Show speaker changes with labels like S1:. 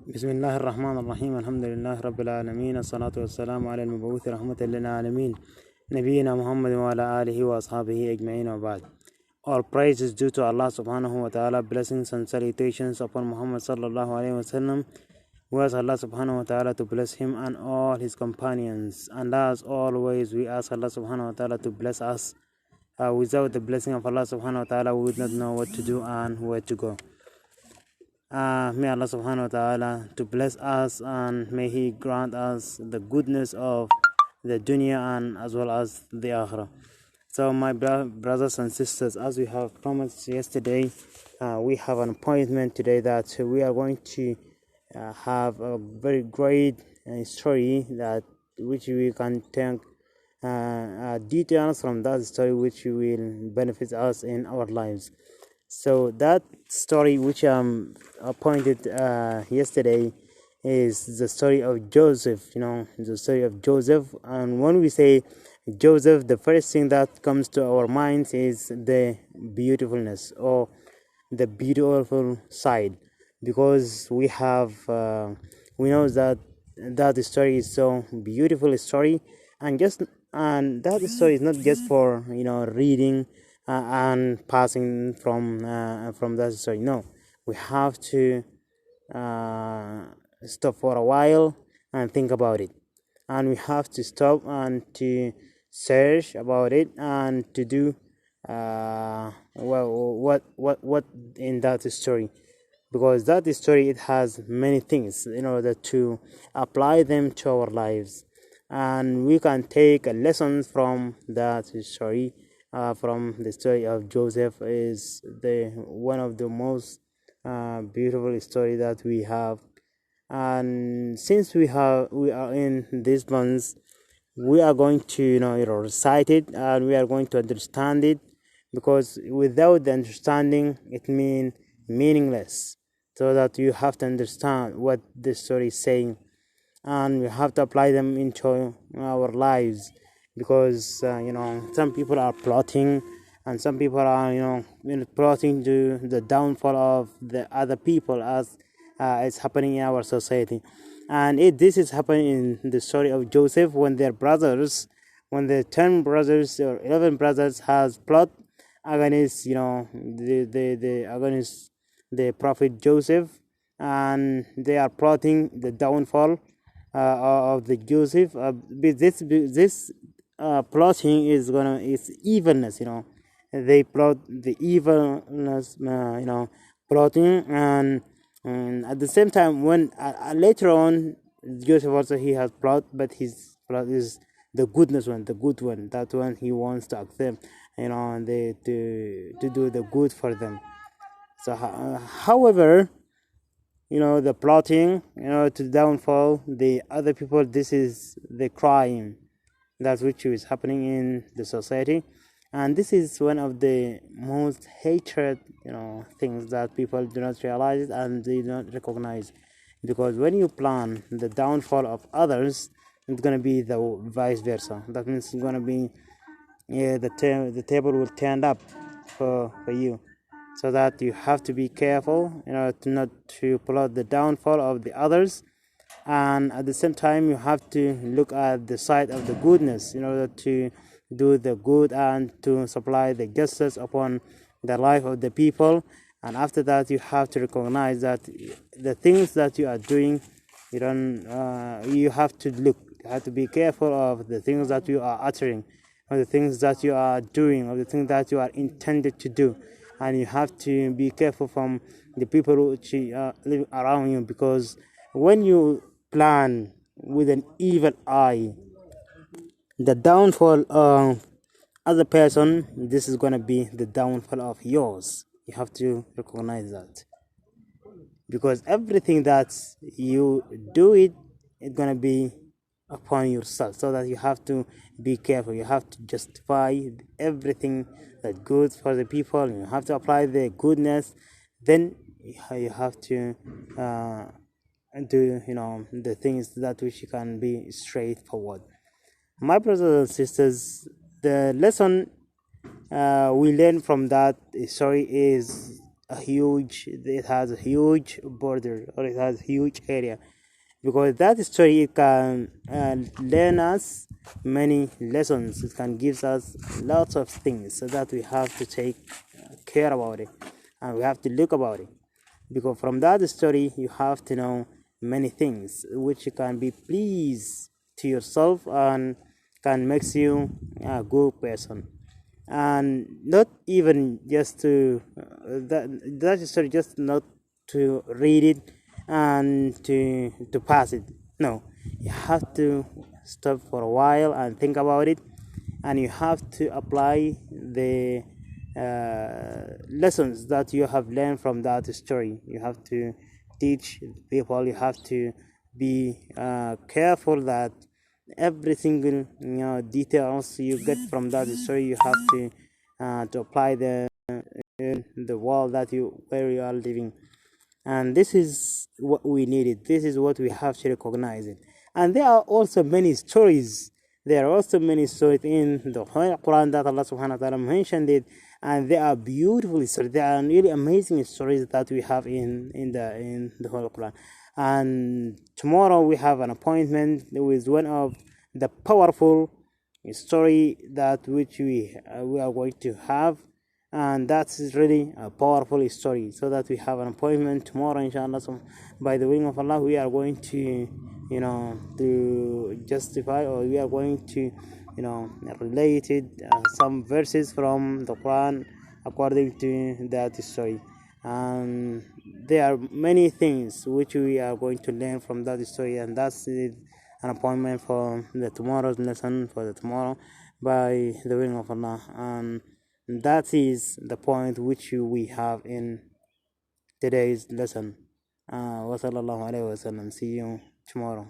S1: بسم الله الرحمن الرحيم. الحمد لله رب العالمين، الصلاة والسلام على المبعوث رحمة للعالمين نبينا محمد وعلى آله وأصحابه أجمعين وبعد. All praise is due to Allah subhanahu wa ta'ala. Blessings and salutations upon Muhammad sallallahu alayhi wa sallam. We ask Allah subhanahu wa ta'ala to bless him and all his companions. And as always, we ask Allah subhanahu wa ta'ala to bless us. Without the blessing of Allah subhanahu wa ta'ala, we would not know what to do and where to go. May Allah subhanahu wa ta'ala to bless us, and may He grant us the goodness of the dunya and as well as the akhirah. So my brothers and sisters, as we have promised yesterday, we have an appointment today that we are going to have a very great story that which we can take details from that story which will benefit us in our lives. So that story which appointed yesterday is the story of Joseph. The story of Joseph. And when we say Joseph, the first thing that comes to our minds is the beautifulness or the beautiful side, because we know that story is so beautiful story, and that story is not just for reading and passing from that story. No, we have to stop for a while and think about it, and we have to stop and to search about it and to do what in that story, because that story, it has many things in order to apply them to our lives, and we can take lessons from that story. From the story of Joseph is the one of the most beautiful story that we have. And since we are in these months, we are going to recite it, and we are going to understand it, because without the understanding it means meaningless. So that you have to understand what the story is saying, and we have to apply them into our lives, because some people are plotting, and some people are plotting to the downfall of the other people, as it's happening in our society. And this is happening in the story of Joseph, when the 10 brothers or 11 brothers has plot against against the prophet Joseph, and they are plotting the downfall of the Joseph. This plotting is evilness. They plot the evilness, plotting, and at the same time, when later on Joseph also, he has plot, but his plot is the goodness one, the good one. That one he wants to accept, and to do the good for them. So however, the plotting, to downfall the other people, this is the crime that which is happening in the society. And this is one of the most hated things that people do not realize and they do not recognize, because when you plan the downfall of others, it's going to be the vice versa. That means it's going to be the table will turn up for you. So that you have to be careful, to plot the downfall of the others, and at the same time you have to look at the side of the goodness in order to do the good and to supply the justice upon the life of the people. And after that, you have to recognize that the things that you are doing, you have to be careful of the things that you are uttering, or the things that you are doing, or the things that you are intended to do. And you have to be careful from the people who live around you, because when you plan with an evil eye the downfall of other person, this is going to be the downfall of yours. You have to recognize that, because everything that you do, it's going to be upon yourself. So that you have to be careful. You have to justify everything that good for the people. You have to apply the goodness. Then you have to do the things that which can be straightforward. My brothers and sisters, the lesson we learn from that story is it has a huge border, or it has a huge area, because that story, it can learn us many lessons. It can give us lots of things, so that we have to take care about it, and we have to look about it, because from that story you have to know many things which can be pleased to yourself and can make you a good person. And not even just to that story, just not to read it and to pass it. No, you have to stop for a while and think about it, and you have to apply the lessons that you have learned from that story. You have to teach people. You have to be careful that every single details you get from that story, you have to apply in the world that you where you are living. And this is what we needed. This is what we have to recognize it. And there are also many stories. There are also many stories in the Holy Quran that Allah Subhanahu wa Taala mentioned it, and they are beautiful stories. They are really amazing stories that we have in the Holy Quran. And tomorrow we have an appointment with one of the powerful story that which we are going to have, and that's really a powerful story. So that we have an appointment tomorrow, inshallah. So by the will of Allah, we are going to to justify, or we are going to relate it some verses from the Quran according to that story. And there are many things which we are going to learn from that story, and that's it, an appointment for the tomorrow's lesson for the tomorrow, by the will of Allah. And that is the point which we have in today's lesson. Wa sallallahu alayhi wa sallam. See you tomorrow.